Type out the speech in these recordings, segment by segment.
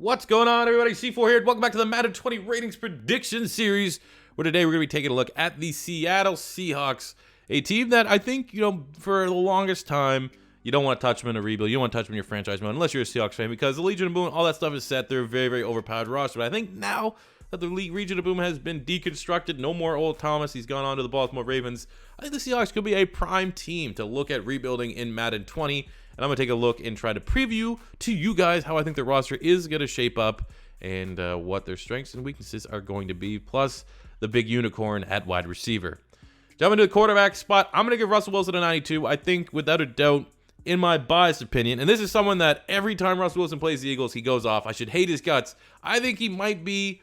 What's going on, everybody? C4 here, and welcome back to the Madden 20 Ratings Prediction Series, where today we're going to be taking a look at the Seattle Seahawks, a team that I think, for the longest time, you don't want to touch them in a rebuild. You don't want to touch them in your franchise mode, unless you're a Seahawks fan, because the Legion of Boom, all that stuff is set. They're a very, very overpowered roster. But I think now that the Legion of Boom has been deconstructed, no more old Thomas, he's gone on to the Baltimore Ravens, I think the Seahawks could be a prime team to look at rebuilding in Madden 20. And I'm going to take a look and try to preview to you guys how I think the roster is going to shape up and what their strengths and weaknesses are going to be, plus the big unicorn at wide receiver. Jumping to the quarterback spot, I'm going to give Russell Wilson a 92. I think, without a doubt, in my biased opinion, and this is someone that every time Russell Wilson plays the Eagles, he goes off. I should hate his guts. I think he might be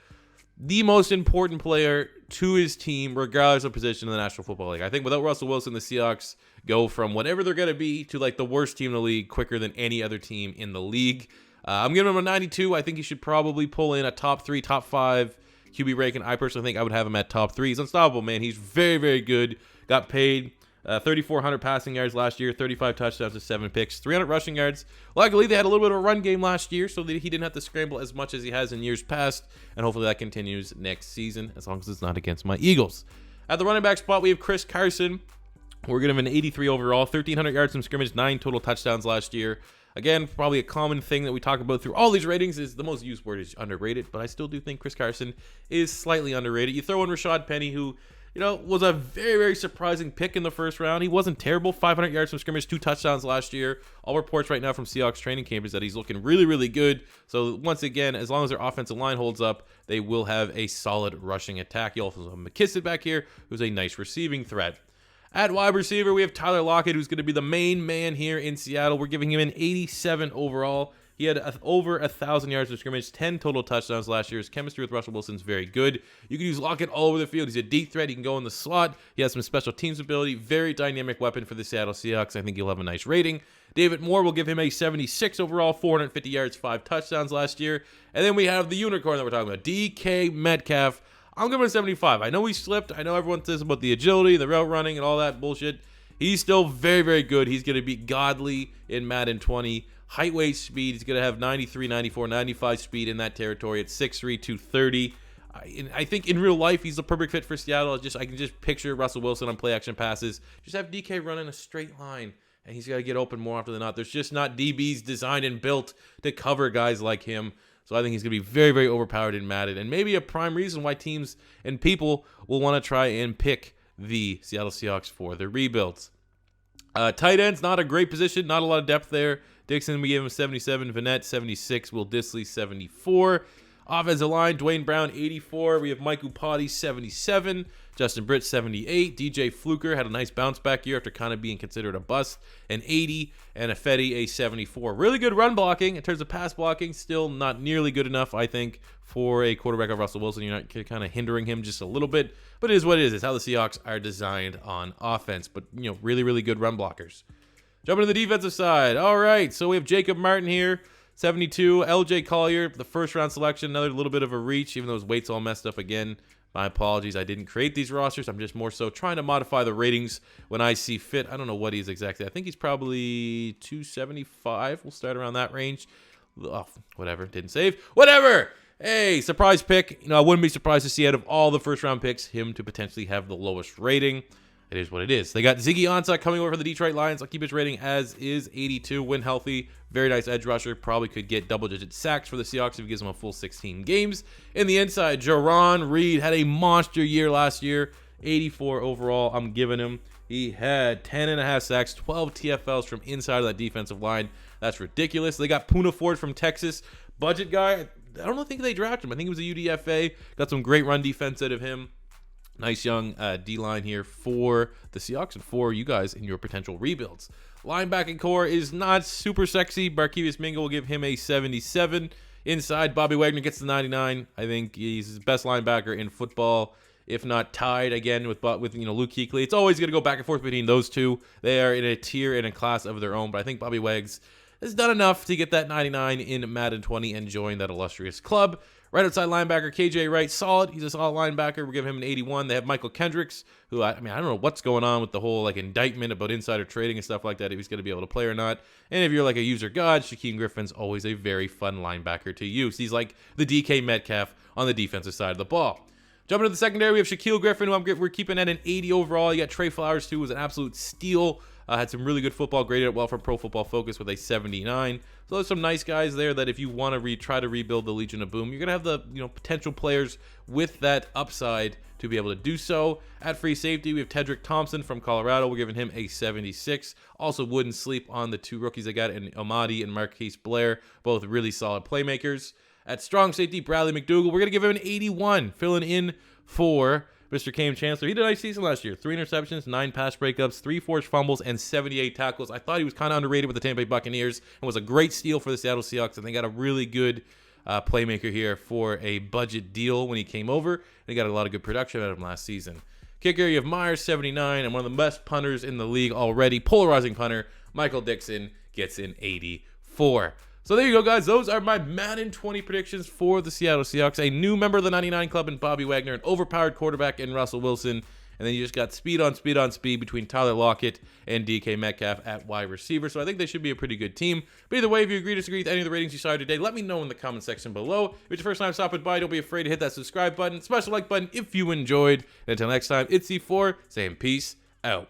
the most important player to his team, regardless of position in the National Football League. I think without Russell Wilson, the Seahawks go from whatever they're going to be to like the worst team in the league quicker than any other team in the league. I'm giving him a 92. I think he should probably pull in a top 3, top 5 QB ranking. I personally think I would have him at top 3. He's unstoppable, man. He's very, very good. Got paid 3,400 passing yards last year, 35 touchdowns to 7 picks, 300 rushing yards. Luckily, they had a little bit of a run game last year, so that he didn't have to scramble as much as he has in years past, and hopefully that continues next season, as long as it's not against my Eagles. At the running back spot, we have Carson. We're going to have an 83 overall, 1,300 yards from scrimmage, 9 total touchdowns last year. Again, probably a common thing that we talk about through all these ratings is the most used word is underrated, but I still do think Carson is slightly underrated. You throw in Rashad Penny, who was a very, very surprising pick in the first round. He wasn't terrible. 500 yards from scrimmage, 2 touchdowns last year. All reports right now from Seahawks training camp is that he's looking really, really good. So once again, as long as their offensive line holds up, they will have a solid rushing attack. You also have McKissick back here, who's a nice receiving threat. At wide receiver, we have Tyler Lockett, who's going to be the main man here in Seattle. We're giving him an 87 overall. He had over 1,000 yards of scrimmage, 10 total touchdowns last year. His chemistry with Russell Wilson is very good. You can use Lockett all over the field. He's a deep threat. He can go in the slot. He has some special teams ability. Very dynamic weapon for the Seattle Seahawks. I think he'll have a nice rating. David Moore will give him a 76 overall, 450 yards, 5 touchdowns last year. And then we have the unicorn that we're talking about, DK Metcalf. I'm giving him a 75. I know he slipped. I know everyone says about the agility, the route running, and all that bullshit. He's still very, very good. He's going to be godly in Madden 20. Height, weight, speed. He's going to have 93, 94, 95 speed in that territory at 6'3", 230. I think in real life, he's the perfect fit for Seattle. I can just picture Russell Wilson on play-action passes. Just have DK running a straight line, and he's got to get open more often than not. There's just not DBs designed and built to cover guys like him. So I think he's going to be very, very overpowered in Madden, and maybe a prime reason why teams and people will want to try and pick the Seattle Seahawks for their rebuilds. Tight ends, not a great position, not a lot of depth there. Dixon, we gave him 77. Vanette, 76. Will Dissly, 74. Offensive line, Dwayne Brown, 84. We have Mike Upati, 77. Justin Britt, 78. DJ Fluker had a nice bounce back year after kind of being considered a bust, an 80. And Affetti, a 74. Really good run blocking. In terms of pass blocking, still not nearly good enough, I think, for a quarterback of Russell Wilson. You're not kind of hindering him just a little bit. But it is what it is. It's how the Seahawks are designed on offense. But, really, really good run blockers. Jumping to the defensive side. All right, so we have Jacob Martin here, 72. LJ Collier, the first-round selection, another little bit of a reach, even though his weight's all messed up again. My apologies, I didn't create these rosters. I'm just more so trying to modify the ratings when I see fit. I don't know what he is exactly. I think he's probably 275. We'll start around that range. Oh, whatever, didn't save. Whatever! Hey, surprise pick. I wouldn't be surprised to see out of all the first-round picks, him to potentially have the lowest rating. It is what it is. They got Ziggy Ansah coming over from the Detroit Lions. I'll keep his rating as is, 82. When healthy, very nice edge rusher. Probably could get double-digit sacks for the Seahawks if he gives them a full 16 games. In the inside, Jarron Reed had a monster year last year. 84 overall, I'm giving him. He had 10.5 sacks, 12 TFLs from inside of that defensive line. That's ridiculous. They got Poona Ford from Texas. Budget guy. I don't think they drafted him. I think he was a UDFA. Got some great run defense out of him. Nice young D-line here for the Seahawks and for you guys in your potential rebuilds. Linebacking core is not super sexy. Barkevius Mingo will give him a 77. Inside, Bobby Wagner gets the 99. I think he's his best linebacker in football, if not tied again with Luke Kuechly. It's always going to go back and forth between those two. They are in a tier and a class of their own, but I think Bobby Wags has done enough to get that 99 in Madden 20 and join that illustrious club. Right outside linebacker, KJ Wright, solid. He's a solid linebacker. We're giving him an 81. They have Michael Kendricks, who, I don't know what's going on with the whole indictment about insider trading and stuff like that, if he's going to be able to play or not. And if you're a user god, Shaquem Griffin's always a very fun linebacker to use. He's like the DK Metcalf on the defensive side of the ball. Jumping to the secondary, we have Shaquille Griffin, who we're keeping at an 80 overall. You got Trey Flowers, too, who was an absolute steal. Had some really good football, graded well from Pro Football Focus with a 79. So there's some nice guys there that if you want to try to rebuild the Legion of Boom, you're going to have the potential players with that upside to be able to do so. At free safety, we have Tedrick Thompson from Colorado. We're giving him a 76. Also wouldn't sleep on the two rookies I got in Amadi and Marquise Blair, both really solid playmakers. At strong safety, Bradley McDougall, we're going to give him an 81, filling in for Mr. Cam Chancellor. He did a nice season last year. 3 interceptions, 9 pass breakups, 3 forced fumbles, and 78 tackles. I thought he was kind of underrated with the Tampa Bay Buccaneers and was a great steal for the Seattle Seahawks, and they got a really good playmaker here for a budget deal when he came over, and he got a lot of good production out of him last season. Kicker, you have Myers, 79, and one of the best punters in the league already, polarizing punter, Michael Dixon, gets an 84. So there you go, guys. Those are my Madden 20 predictions for the Seattle Seahawks. A new member of the 99 Club in Bobby Wagner, an overpowered quarterback in Russell Wilson, and then you just got speed on speed on speed between Tyler Lockett and DK Metcalf at wide receiver. So I think they should be a pretty good team. But either way, if you agree or disagree with any of the ratings you saw today, let me know in the comment section below. If it's your first time stopping by, don't be afraid to hit that subscribe button, smash the like button if you enjoyed. And until next time, it's C4 saying peace out.